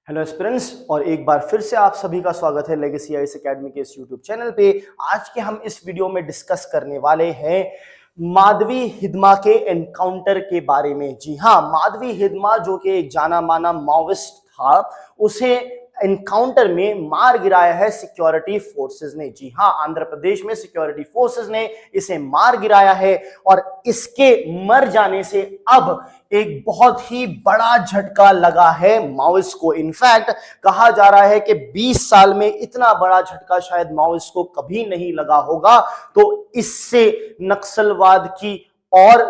Hello aspirants, और एक बार फिर से आप सभी का स्वागत है लेगेसी आईएएस एकेडमी के इस यूट्यूब चैनल पे। आज के हम इस वीडियो में डिस्कस करने वाले हैं माधवी हिदमा के एनकाउंटर के बारे में। जी हाँ, माधवी हिदमा जो कि एक जाना माना माओविस्ट था, उसे एनकाउंटर में मार गिराया है सिक्योरिटी फोर्सेस ने। जी हाँ, आंध्र प्रदेश में सिक्योरिटी फोर्सेस ने इसे मार गिराया है और इसके मर जाने से अब एक बहुत ही बड़ा झटका लगा है माओइस्ट को। इनफैक्ट कहा जा रहा है कि 20 साल में इतना बड़ा झटका शायद माओइस्ट को कभी नहीं लगा होगा। तो इससे नक्सलवाद की और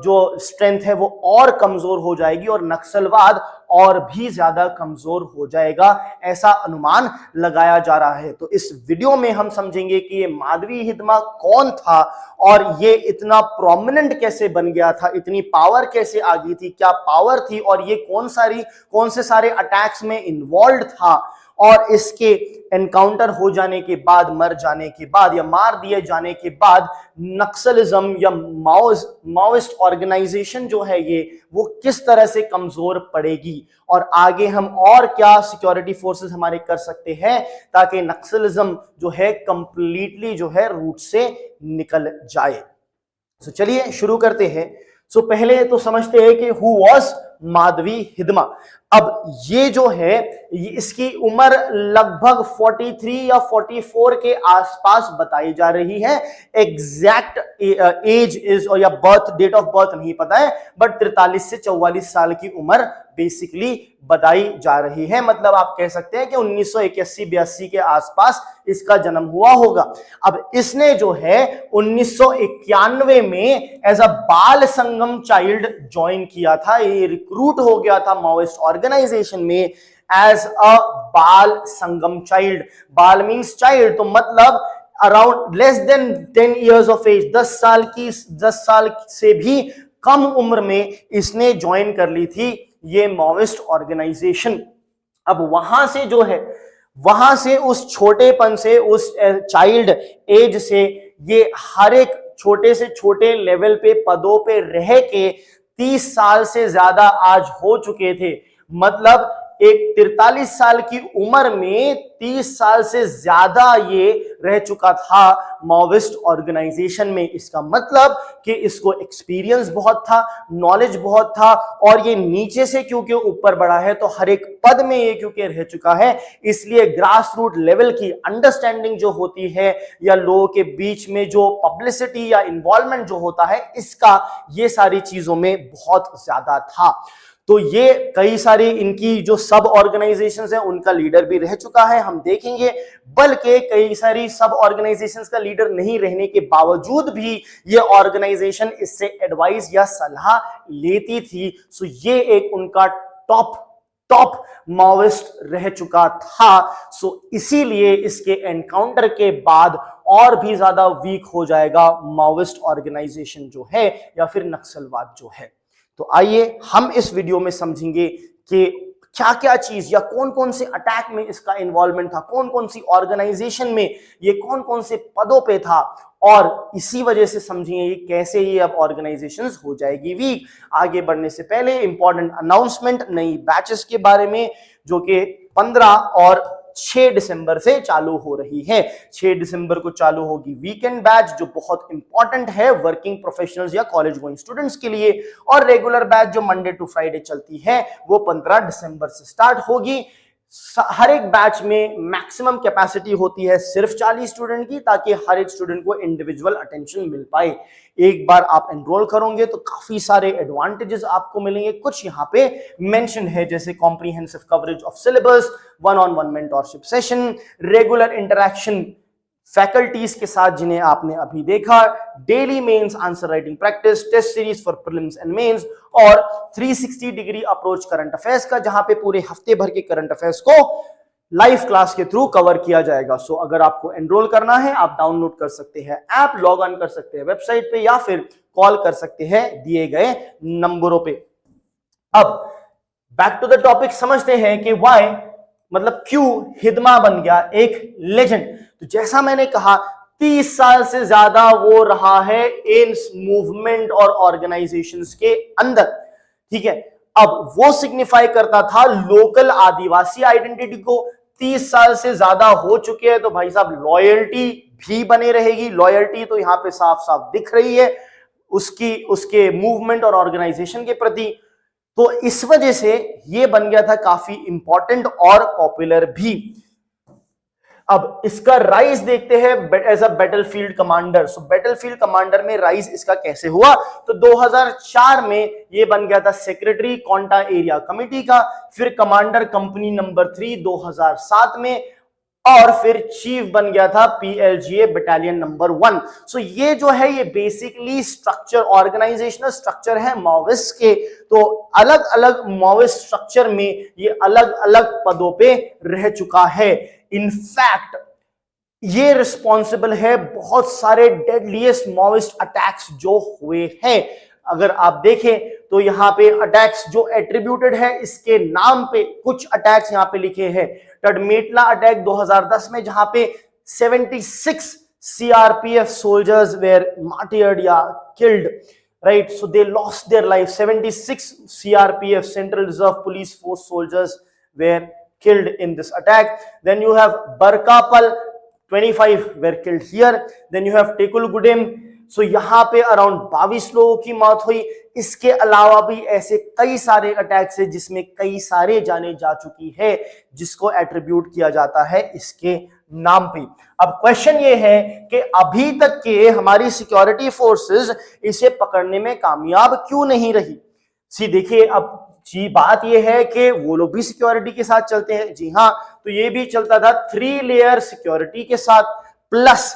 जो स्ट्रेंथ है वो और कमजोर हो जाएगी और नक्सलवाद और भी ज्यादा कमजोर हो जाएगा, ऐसा अनुमान लगाया जा रहा है। तो इस वीडियो में हम समझेंगे कि ये माधवी हिदमा कौन था और ये इतना प्रोमिनेंट कैसे बन गया था, इतनी पावर कैसे आ गई थी, क्या पावर थी और ये कौन से सारे अटैक्स में इन्वॉल्व था, और इसके एनकाउंटर हो जाने के बाद, मर जाने के बाद या मार दिए जाने के बाद नक्सलिज्म या माओइस्ट ऑर्गेनाइजेशन जो है ये वो किस तरह से कमजोर पड़ेगी और आगे हम और क्या सिक्योरिटी फोर्सेस हमारे कर सकते हैं ताकि नक्सलिज्म जो है कंप्लीटली जो है रूट से निकल जाए। तो चलिए शुरू करते हैं। पहले तो समझते हैं कि हु वाज माधवी हिदमा। अब ये जो है इसकी उम्र लगभग 43 या 44 के आसपास बताई जा रही है। एग्जैक्ट एज इज और या बर्थ डेट ऑफ बर्थ नहीं पता है, बट 43 से 44 साल की उम्र बेसिकली बताई जा रही है। मतलब आप कह सकते हैं कि 1981-82 के आसपास इसका जन्म हुआ होगा। अब इसने जो है 1991 में as a Bal Sangam child join किया था। ये रिक्रूट हो गया था माओइस्ट ऑर्गेनाइजेशन में as a Bal Sangam child. बाल मीन्स चाइल्ड, तो मतलब around less than 10 years of age, 10 साल से भी कम उम्र में इसने ज्वाइन कर ली थी ये माओइस्ट ऑर्गेनाइजेशन। अब वहां से जो है, वहां से उस छोटेपन से, उस चाइल्ड एज से ये हर एक छोटे से छोटे लेवल पे पदों पे रह के 30 साल से ज्यादा आज हो चुके थे। मतलब एक 43 साल की उम्र में 30 साल से ज्यादा ये रह चुका था माओविस्ट ऑर्गेनाइजेशन में। इसका मतलब कि इसको एक्सपीरियंस बहुत था, नॉलेज बहुत था, और ये नीचे से क्योंकि ऊपर बढ़ा है तो हर एक पद में ये क्योंकि रह चुका है, इसलिए ग्रास रूट लेवल की अंडरस्टैंडिंग जो होती है या लोगों के बीच में जो पब्लिसिटी या इन्वॉल्वमेंट जो होता है, इसका ये सारी चीजों में बहुत ज्यादा था। तो ये कई सारी इनकी जो सब ऑर्गेनाइजेशंस हैं उनका लीडर भी रह चुका है, हम देखेंगे। बल्कि कई सारी सब ऑर्गेनाइजेशंस का लीडर नहीं रहने के बावजूद भी ये ऑर्गेनाइजेशन इससे एडवाइस या सलाह लेती थी। सो ये एक उनका टॉप माओविस्ट रह चुका था। सो इसीलिए इसके एनकाउंटर के बाद और भी ज्यादा वीक हो जाएगा माओविस्ट ऑर्गेनाइजेशन जो है या फिर नक्सलवाद जो है। तो आइए हम इस वीडियो में समझेंगे कि क्या क्या चीज या कौन कौन से अटैक में इसका इन्वॉल्वमेंट था, कौन कौन सी ऑर्गेनाइजेशन में ये कौन कौन से पदों पे था, और इसी वजह से समझिए कैसे ये अब ऑर्गेनाइजेशंस हो जाएगी वीक। आगे बढ़ने से पहले इंपॉर्टेंट अनाउंसमेंट नई बैचेस के बारे में, जो कि 15 और 6 दिसंबर से चालू हो रही है। 6 दिसंबर को चालू होगी वीकेंड बैच, जो बहुत इंपॉर्टेंट है वर्किंग प्रोफेशनल्स या कॉलेज गोइंग स्टूडेंट्स के लिए, और रेगुलर बैच जो मंडे टू फ्राइडे चलती है वो 15 दिसंबर से स्टार्ट होगी। हर एक बैच में मैक्सिमम कैपेसिटी होती है सिर्फ 40 स्टूडेंट की, ताकि हर एक स्टूडेंट को इंडिविजुअल अटेंशन मिल पाए। एक बार आप एनरोल करोगे तो काफी सारे एडवांटेजेस आपको मिलेंगे। कुछ यहाँ पे मेंशन है, जैसे comprehensive coverage of syllabus, one on one mentorship session, regular interaction faculties के साथ जिन्हें आपने अभी देखा, daily mains answer writing practice, test series for prelims and mains, और 360 डिग्री अप्रोच करंट अफेयर्स का, जहां पे पूरे हफ्ते भर के करंट अफेयर्स को लाइव क्लास के थ्रू कवर किया जाएगा। सो अगर आपको एनरोल करना है, आप डाउनलोड कर सकते हैं ऐप, लॉग ऑन कर सकते हैं वेबसाइट पे, या फिर कॉल कर सकते हैं दिए गए नंबरों पे। अब बैक टू द टॉपिक, समझते हैं कि व्हाई, मतलब क्यों हिदमा बन गया एक लेजेंड। तो जैसा मैंने कहा, 30 साल से ज्यादा वो रहा है इन मूवमेंट और ऑर्गेनाइजेशंस के अंदर, ठीक है। अब वो सिग्निफाई करता था लोकल आदिवासी आइडेंटिटी को। 30 साल से ज्यादा हो चुके हैं तो भाई साहब लॉयल्टी भी बने रहेगी। लॉयल्टी तो यहां पे साफ साफ दिख रही है उसकी, उसके मूवमेंट और ऑर्गेनाइजेशन के प्रति। तो इस वजह से ये बन गया था काफी इंपॉर्टेंट और पॉपुलर भी। अब इसका राइज देखते हैं as a battlefield commander. So battlefield commander में राइज इसका कैसे हुआ, तो 2004 में ये बन गया था सेक्रेटरी कोंटा एरिया कमिटी का, फिर कमांडर कंपनी नंबर 3 2007 में, और फिर चीफ बन गया था PLGA बटालियन नंबर 1। सो ये जो है ये बेसिकली स्ट्रक्चर, ऑर्गेनाइजेशनल स्ट्रक्चर है माओइस्ट के। तो अलग अलग माओइस्ट स्ट्रक्चर में ये अलग अलग पदों पे रह चुका है। इनफैक्ट ये रिस्पॉन्सिबल है बहुत सारे डेडलीस्ट माओइस्ट अटैक्स जो हुए हैं। अगर आप देखें तो यहां पे अटैक्स जो एट्रीब्यूटेड है इसके नाम पे कुछ अटैक्स यहां पे लिखे हैं। टडमेटला अटैक 2010 में जहां पे 76 CRPF सोल्जर्स वेर मार्टियर्ड या killed, right? So they lost their life. 76 CRPF Central Reserve Police Force soldiers were killed in this attack. Then you have Barkapal, 25 were killed here. Then you have Tekulgudem. So यहाँ पे around 22 लोगों की मौत हुई। इसके अलावा भी ऐसे कई सारे अटैक्स है जिसमें कई सारे जाने जा चुकी है, जिसको एट्रीब्यूट किया जाता है इसके नाम पे। अब क्वेश्चन ये है कि अभी तक के हमारी सिक्योरिटी फोर्सेस इसे पकड़ने में कामयाब क्यों नहीं रही। सी देखिए, अब जी बात ये है कि वो लोग भी सिक्योरिटी के साथ चलते हैं। जी हाँ, तो ये भी चलता था 3 लेयर सिक्योरिटी के साथ, प्लस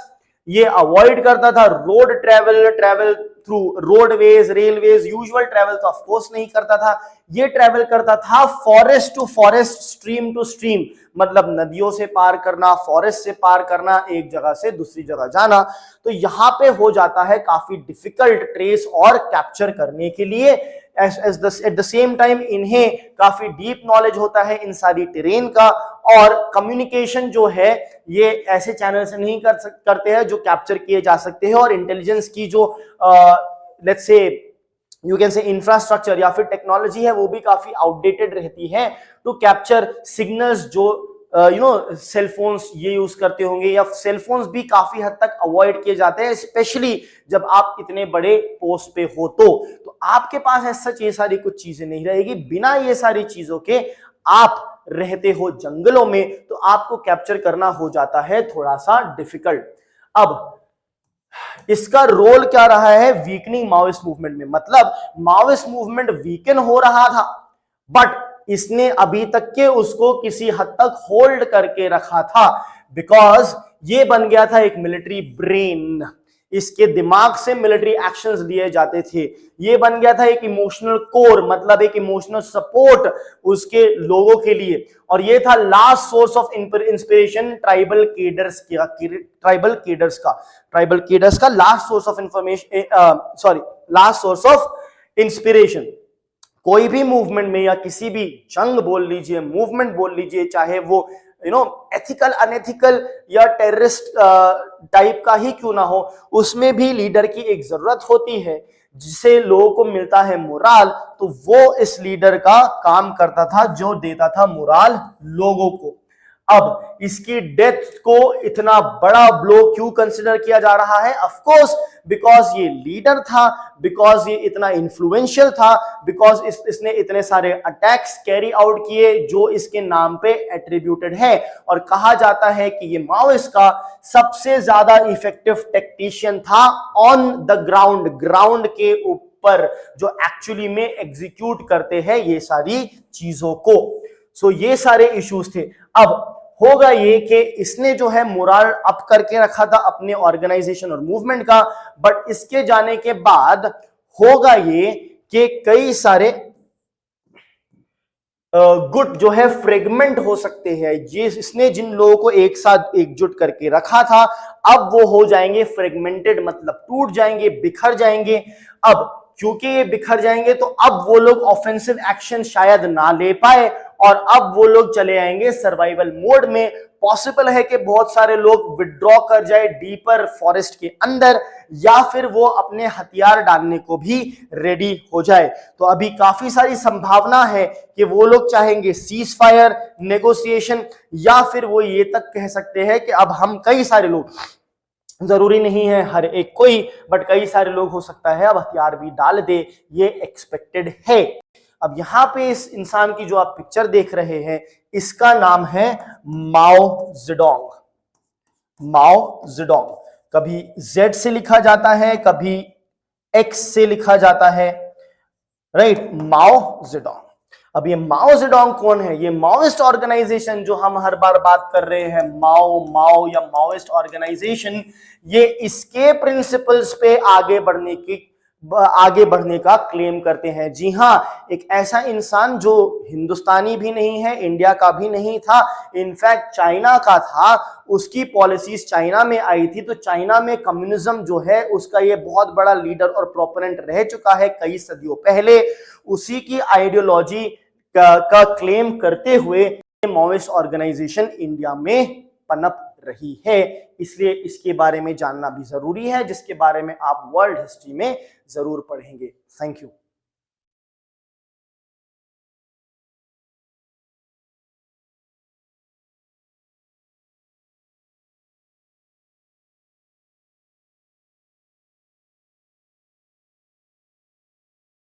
ये अवॉइड करता था road travel through roadways, railways. Usual travel तो ऑफ कोर्स नहीं करता था। ये ट्रैवल करता था forest to forest, stream to stream, मतलब नदियों से पार करना, फॉरेस्ट से पार करना, एक जगह से दूसरी जगह जाना। तो यहां पे हो जाता है काफी डिफिकल्ट ट्रेस और कैप्चर करने के लिए। एट द सेम टाइम इन्हें काफी डीप नॉलेज होता है इन सारी टेरेन का, और कम्युनिकेशन जो है ये ऐसे चैनल से नहीं करते हैं जो कैप्चर किए जा सकते हैं। और इंटेलिजेंस की जो let's say you can say infrastructure या फिर टेक्नोलॉजी है वो भी काफी आउटडेटेड रहती है टू कैप्चर सिग्नल्स। जो सेलफोन्स ये यूज करते होंगे, या सेलफोन्स भी काफी हद तक अवॉइड किए जाते हैं, स्पेशली जब आप इतने बड़े पोस्ट पे हो। तो आपके पास ऐसा ये सारी कुछ चीजें नहीं रहेगी। बिना ये सारी चीजों के आप रहते हो जंगलों में, तो आपको कैप्चर करना हो जाता है थोड़ा सा डिफिकल्ट। अब इसका रोल क्या रहा है वीकनिंग माओइस्ट मूवमेंट में, मतलब माओइस्ट मूवमेंट वीकन हो रहा था, बट इसने अभी तक के उसको किसी हद तक होल्ड करके रखा था, बिकॉज ये बन गया था एक मिलिट्री ब्रेन। इसके दिमाग से मिलिट्री एक्शंस लिए जाते थे। ये बन गया था एक इमोशनल कोर, मतलब एक इमोशनल सपोर्ट उसके लोगों के लिए। और ये था last source of inspiration tribal cadres का last source of information, last source of inspiration. कोई भी मूवमेंट में या किसी भी जंग बोल लीजिए, मूवमेंट बोल लीजिए, चाहे वो एथिकल, अनएथिकल या टेररिस्ट टाइप का ही क्यों ना हो, उसमें भी लीडर की एक जरूरत होती है जिसे लोगों को मिलता है मोराल। तो वो इस लीडर का काम करता था जो देता था मोराल लोगों को। अब इसकी डेथ को इतना बड़ा ब्लो क्यों कंसिडर किया जा रहा है? ऑफ कोर्स बिकॉज ये लीडर था, बिकॉज ये इतना इन्फ्लुएंशियल था, बिकॉज इसने इतने सारे अटैक्स कैरी आउट किए जो इसके नाम पे एट्रीब्यूटेड है। और कहा जाता है कि ये माओइस्ट का सबसे ज्यादा इफेक्टिव टेक्नीशियन था ऑन द ग्राउंड के ऊपर, जो एक्चुअली में एग्जीक्यूट करते हैं ये सारी चीजों को। सो ये सारे इश्यूज थे। अब होगा ये कि इसने जो है मोराल अप करके रखा था अपने ऑर्गेनाइजेशन और मूवमेंट का, बट इसके जाने के बाद होगा ये कि कई सारे गुट जो है फ्रेगमेंट हो सकते हैं। इसने जिन लोगों को एक साथ एकजुट करके रखा था, अब वो हो जाएंगे फ्रेगमेंटेड, मतलब टूट जाएंगे, बिखर जाएंगे। अब क्योंकि ये बिखर जाएंगे तो अब वो लोग ऑफेंसिव एक्शन शायद ना ले पाए, और अब वो लोग चले आएंगे सर्वाइवल मोड में। पॉसिबल है कि बहुत सारे लोग विड्रॉ कर जाए डीपर फॉरेस्ट के अंदर, या फिर वो अपने हथियार डालने को भी रेडी हो जाए। तो अभी काफी सारी संभावना है कि वो लोग चाहेंगे सीज फायर, नेगोशिएशन, या फिर वो ये तक कह सकते हैं कि अब हम कई सारे लोग, जरूरी नहीं है हर एक कोई, बट कई सारे लोग हो सकता है अब हथियार भी डाल दे, ये एक्सपेक्टेड है। अब यहां पे इस इंसान की जो आप पिक्चर देख रहे हैं, इसका नाम है माओ जेडोंग। माओ जेडोंग कभी जेड से लिखा जाता है, कभी एक्स से लिखा जाता है, राइट, माओ जेडोंग। अब ये माओ जेडोंग कौन है? ये माओइस्ट ऑर्गेनाइजेशन जो हम हर बार बात कर रहे हैं, माओ माओ या माओइस्ट ऑर्गेनाइजेशन, ये इसके प्रिंसिपल्स पे आगे बढ़ने का क्लेम करते हैं। जी हां, एक ऐसा इंसान जो हिंदुस्तानी भी नहीं है, इंडिया का भी नहीं था, इनफैक्ट चाइना का था, उसकी पॉलिसीज चाइना में आई थी, तो चाइना में कम्युनिज्म जो है उसका ये बहुत बड़ा लीडर और प्रोपोनेंट रह चुका है कई सदियों पहले। उसी की आइडियोलॉजी का क्लेम करते हुए माओइस्ट ऑर्गेनाइजेशन इंडिया में पनप रही है। इसलिए इसके बारे में जानना भी जरूरी है, जिसके बारे में आप वर्ल्ड हिस्ट्री में जरूर पढ़ेंगे। Thank you.